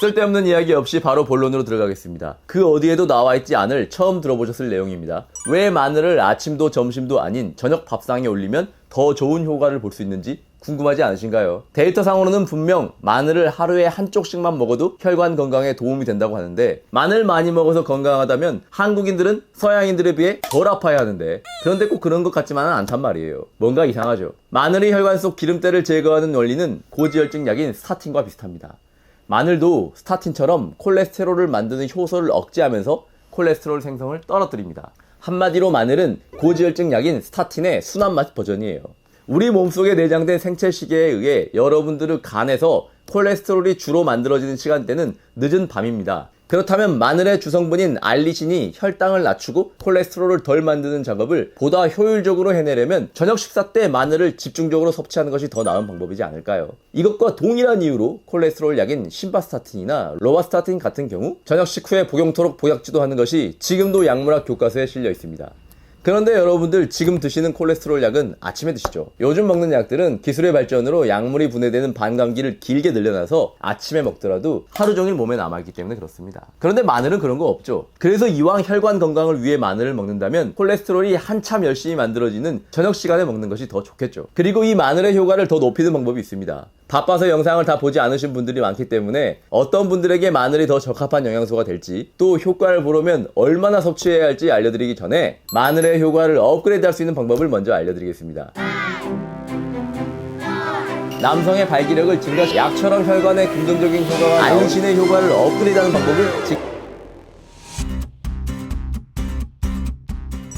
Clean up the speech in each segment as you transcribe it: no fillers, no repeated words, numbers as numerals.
쓸데없는 이야기 없이 바로 본론으로 들어가겠습니다. 그 어디에도 나와있지 않을 처음 들어보셨을 내용입니다. 왜 마늘을 아침도 점심도 아닌 저녁 밥상에 올리면 더 좋은 효과를 볼 수 있는지 궁금하지 않으신가요? 데이터상으로는 분명 마늘을 하루에 한쪽씩만 먹어도 혈관 건강에 도움이 된다고 하는데, 마늘 많이 먹어서 건강하다면 한국인들은 서양인들에 비해 덜 아파야 하는데, 그런데 꼭 그런 것 같지만은 않단 말이에요. 뭔가 이상하죠. 마늘이 혈관 속 기름때를 제거하는 원리는 고지혈증 약인 스타틴과 비슷합니다. 마늘도 스타틴처럼 콜레스테롤을 만드는 효소를 억제하면서 콜레스테롤 생성을 떨어뜨립니다. 한마디로 마늘은 고지혈증 약인 스타틴의 순한 맛 버전이에요. 우리 몸속에 내장된 생체 시계에 의해 여러분들의 간에서 콜레스테롤이 주로 만들어지는 시간대는 늦은 밤입니다. 그렇다면 마늘의 주성분인 알리신이 혈당을 낮추고 콜레스테롤을 덜 만드는 작업을 보다 효율적으로 해내려면 저녁 식사 때 마늘을 집중적으로 섭취하는 것이 더 나은 방법이지 않을까요? 이것과 동일한 이유로 콜레스테롤 약인 심바스타틴이나 로바스타틴 같은 경우 저녁 식후에 복용토록 보약지도 하는 것이 지금도 약물학 교과서에 실려 있습니다. 그런데 여러분들 지금 드시는 콜레스테롤 약은 아침에 드시죠. 요즘 먹는 약들은 기술의 발전으로 약물이 분해되는 반감기를 길게 늘려놔서 아침에 먹더라도 하루 종일 몸에 남아있기 때문에 그렇습니다. 그런데 마늘은 그런 거 없죠. 그래서 이왕 혈관 건강을 위해 마늘을 먹는다면 콜레스테롤이 한참 열심히 만들어지는 저녁 시간에 먹는 것이 더 좋겠죠. 그리고 이 마늘의 효과를 더 높이는 방법이 있습니다. 바빠서 영상을 다 보지 않으신 분들이 많기 때문에 어떤 분들에게 마늘이 더 적합한 영양소가 될지, 또 효과를 보려면 얼마나 섭취해야 할지 알려드리기 전에 마늘의 효과를 업그레이드 할 수 있는 방법을 먼저 알려드리겠습니다. 남성의 발기력을 증가시 약처럼 혈관에 긍정적인 효과가 알리신의 효과를 업그레이드하는 방법을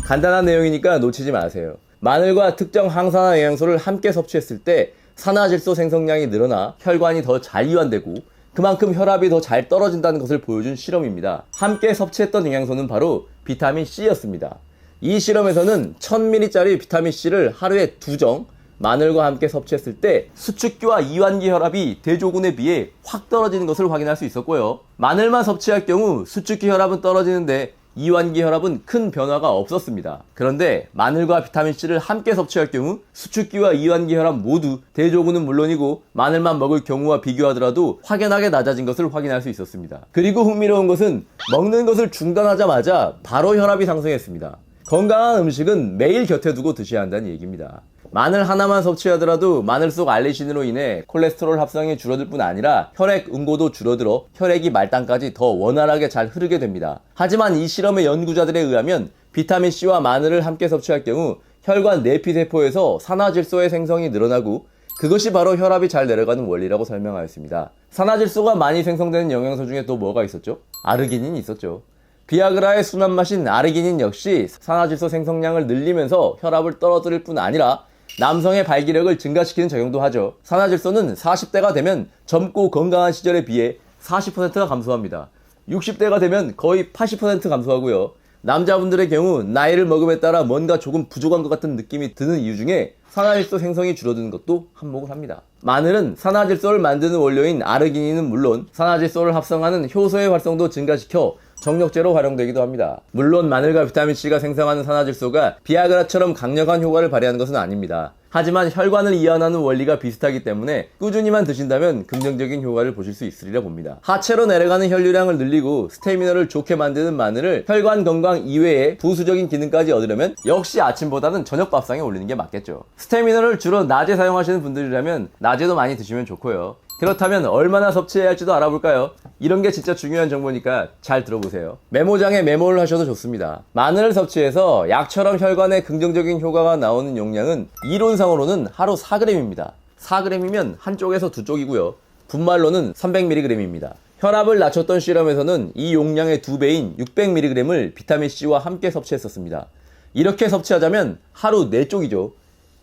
간단한 내용이니까 놓치지 마세요. 마늘과 특정 항산화 영양소를 함께 섭취했을 때 산화질소 생성량이 늘어나 혈관이 더 잘 이완되고 그만큼 혈압이 더 잘 떨어진다는 것을 보여준 실험입니다. 함께 섭취했던 영양소는 바로 비타민 C였습니다. 이 실험에서는 1000ml짜리 비타민 C를 하루에 2정 마늘과 함께 섭취했을 때 수축기와 이완기 혈압이 대조군에 비해 확 떨어지는 것을 확인할 수 있었고요. 마늘만 섭취할 경우 수축기 혈압은 떨어지는데 이완기 혈압은 큰 변화가 없었습니다. 그런데 마늘과 비타민C를 함께 섭취할 경우 수축기와 이완기 혈압 모두 대조군은 물론이고 마늘만 먹을 경우와 비교하더라도 확연하게 낮아진 것을 확인할 수 있었습니다. 그리고 흥미로운 것은 먹는 것을 중단하자마자 바로 혈압이 상승했습니다. 건강한 음식은 매일 곁에 두고 드셔야 한다는 얘기입니다. 마늘 하나만 섭취하더라도 마늘 속 알리신으로 인해 콜레스테롤 합성이 줄어들 뿐 아니라 혈액 응고도 줄어들어 혈액이 말단까지 더 원활하게 잘 흐르게 됩니다. 하지만 이 실험의 연구자들에 의하면 비타민C와 마늘을 함께 섭취할 경우 혈관 내피세포에서 산화질소의 생성이 늘어나고 그것이 바로 혈압이 잘 내려가는 원리라고 설명하였습니다. 산화질소가 많이 생성되는 영양소 중에 또 뭐가 있었죠? 아르기닌이 있었죠. 비아그라의 순한 맛인 아르기닌 역시 산화질소 생성량을 늘리면서 혈압을 떨어뜨릴 뿐 아니라 남성의 발기력을 증가시키는 작용도 하죠. 산화질소는 40대가 되면 젊고 건강한 시절에 비해 40%가 감소합니다. 60대가 되면 거의 80% 감소하고요. 남자분들의 경우 나이를 먹음에 따라 뭔가 조금 부족한 것 같은 느낌이 드는 이유 중에 산화질소 생성이 줄어드는 것도 한몫을 합니다. 마늘은 산화질소를 만드는 원료인 아르기닌은 물론 산화질소를 합성하는 효소의 활성도 증가시켜 정력제로 활용되기도 합니다. 물론 마늘과 비타민C가 생성하는 산화질소가 비아그라처럼 강력한 효과를 발휘하는 것은 아닙니다. 하지만 혈관을 이완하는 원리가 비슷하기 때문에 꾸준히만 드신다면 긍정적인 효과를 보실 수 있으리라 봅니다. 하체로 내려가는 혈류량을 늘리고 스태미너를 좋게 만드는 마늘을 혈관 건강 이외에 부수적인 기능까지 얻으려면 역시 아침보다는 저녁 밥상에 올리는 게 맞겠죠. 스태미너를 주로 낮에 사용하시는 분들이라면 낮에도 많이 드시면 좋고요. 그렇다면 얼마나 섭취해야 할지도 알아볼까요? 이런 게 진짜 중요한 정보니까 잘 들어보세요. 메모장에 메모를 하셔도 좋습니다. 마늘을 섭취해서 약처럼 혈관에 긍정적인 효과가 나오는 용량은 이론상으로는 하루 4g입니다. 4g이면 한쪽에서 두 쪽이고요. 분말로는 300mg입니다. 혈압을 낮췄던 실험에서는 이 용량의 2배인 600mg을 비타민C와 함께 섭취했었습니다. 이렇게 섭취하자면 하루 4쪽이죠.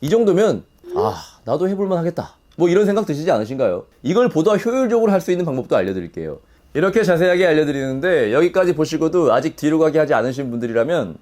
이 정도면 나도 해볼만 하겠다, 뭐 이런 생각 드시지 않으신가요? 이걸 보다 효율적으로 할 수 있는 방법도 알려드릴게요. 이렇게 자세하게 알려드리는데 여기까지 보시고도 아직 뒤로 가게 하지 않으신 분들이라면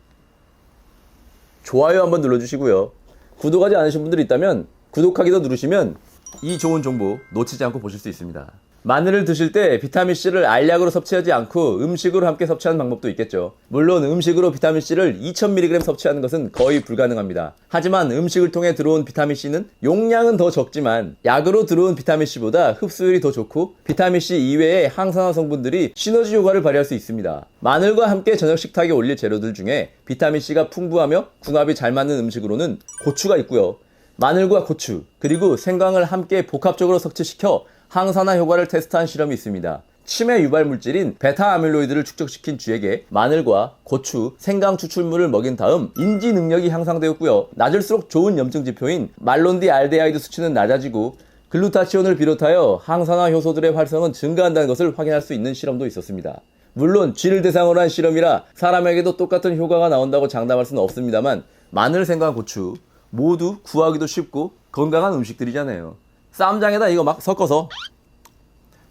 좋아요 한번 눌러주시고요. 구독하지 않으신 분들이 있다면 구독하기도 누르시면 이 좋은 정보 놓치지 않고 보실 수 있습니다. 마늘을 드실 때 비타민C를 알약으로 섭취하지 않고 음식으로 함께 섭취하는 방법도 있겠죠. 물론 음식으로 비타민C를 2000mg 섭취하는 것은 거의 불가능합니다. 하지만 음식을 통해 들어온 비타민C는 용량은 더 적지만 약으로 들어온 비타민C보다 흡수율이 더 좋고 비타민C 이외의 항산화 성분들이 시너지 효과를 발휘할 수 있습니다. 마늘과 함께 저녁 식탁에 올릴 재료들 중에 비타민C가 풍부하며 궁합이 잘 맞는 음식으로는 고추가 있고요. 마늘과 고추 그리고 생강을 함께 복합적으로 섭취시켜 항산화 효과를 테스트한 실험이 있습니다. 치매 유발 물질인 베타 아밀로이드를 축적시킨 쥐에게 마늘과 고추, 생강 추출물을 먹인 다음 인지 능력이 향상되었고요. 낮을수록 좋은 염증 지표인 말론디 알데하이드 수치는 낮아지고 글루타치온을 비롯하여 항산화 효소들의 활성은 증가한다는 것을 확인할 수 있는 실험도 있었습니다. 물론 쥐를 대상으로 한 실험이라 사람에게도 똑같은 효과가 나온다고 장담할 수는 없습니다만 마늘, 생강, 고추 모두 구하기도 쉽고 건강한 음식들이잖아요. 쌈장에다 이거 막 섞어서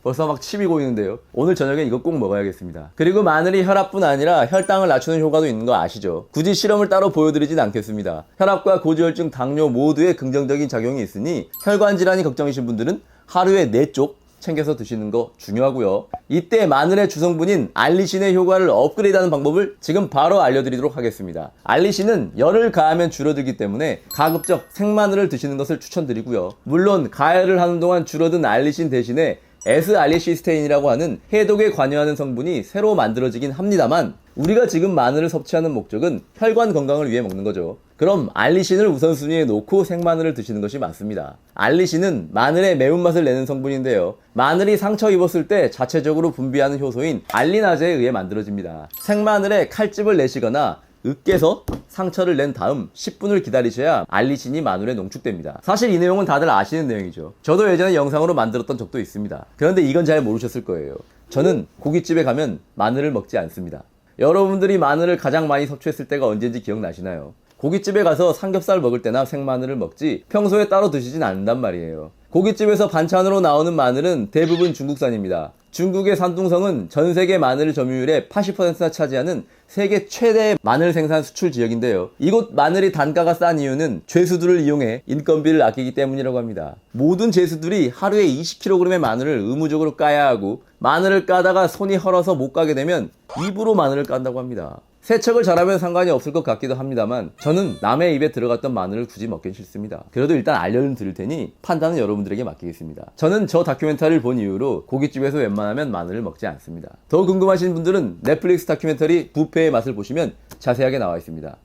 벌써 막 침이 고이는데요. 오늘 저녁에 이거 꼭 먹어야겠습니다. 그리고 마늘이 혈압뿐 아니라 혈당을 낮추는 효과도 있는 거 아시죠? 굳이 실험을 따로 보여드리진 않겠습니다. 혈압과 고지혈증, 당뇨 모두에 긍정적인 작용이 있으니 혈관 질환이 걱정이신 분들은 하루에 4쪽 챙겨서 드시는 거 중요하고요. 이때 마늘의 주성분인 알리신의 효과를 업그레이드하는 방법을 지금 바로 알려드리도록 하겠습니다. 알리신은 열을 가하면 줄어들기 때문에 가급적 생마늘을 드시는 것을 추천드리고요. 물론 가열을 하는 동안 줄어든 알리신 대신에 S알리시스테인이라고 하는 해독에 관여하는 성분이 새로 만들어지긴 합니다만 우리가 지금 마늘을 섭취하는 목적은 혈관 건강을 위해 먹는 거죠. 그럼 알리신을 우선순위에 놓고 생마늘을 드시는 것이 맞습니다. 알리신은 마늘의 매운맛을 내는 성분인데요. 마늘이 상처 입었을 때 자체적으로 분비하는 효소인 알리나제에 의해 만들어집니다. 생마늘에 칼집을 내시거나 으깨서 상처를 낸 다음 10분을 기다리셔야 알리신이 마늘에 농축됩니다. 사실 이 내용은 다들 아시는 내용이죠. 저도 예전에 영상으로 만들었던 적도 있습니다. 그런데 이건 잘 모르셨을 거예요. 저는 고깃집에 가면 마늘을 먹지 않습니다. 여러분들이 마늘을 가장 많이 섭취했을 때가 언제인지 기억나시나요? 고깃집에 가서 삼겹살 먹을 때나 생마늘을 먹지 평소에 따로 드시진 않는단 말이에요. 고깃집에서 반찬으로 나오는 마늘은 대부분 중국산입니다. 중국의 산둥성은 전 세계 마늘 점유율의 80%나 차지하는 세계 최대의 마늘 생산 수출 지역인데요. 이곳 마늘이 단가가 싼 이유는 죄수들을 이용해 인건비를 아끼기 때문이라고 합니다. 모든 죄수들이 하루에 20kg의 마늘을 의무적으로 까야 하고 마늘을 까다가 손이 헐어서 못 까게 되면 입으로 마늘을 깐다고 합니다. 세척을 잘하면 상관이 없을 것 같기도 합니다만 저는 남의 입에 들어갔던 마늘을 굳이 먹긴 싫습니다. 그래도 일단 알려는 드릴 테니 판단은 여러분들에게 맡기겠습니다. 저는 저 다큐멘터리를 본 이후로 고깃집에서 웬만하면 마늘을 먹지 않습니다. 더 궁금하신 분들은 넷플릭스 다큐멘터리 부페의 맛을 보시면 자세하게 나와 있습니다.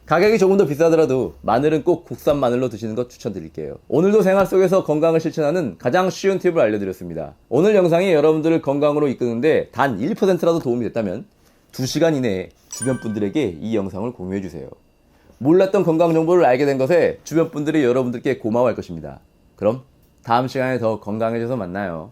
가격이 조금 더 비싸더라도 마늘은 꼭 국산 마늘로 드시는 것 추천드릴게요. 오늘도 생활 속에서 건강을 실천하는 가장 쉬운 팁을 알려드렸습니다. 오늘 영상이 여러분들을 건강으로 이끄는데 단 1%라도 도움이 됐다면 2시간 이내에 주변 분들에게 이 영상을 공유해주세요. 몰랐던 건강 정보를 알게 된 것에 주변 분들이 여러분들께 고마워할 것입니다. 그럼 다음 시간에 더 건강해져서 만나요.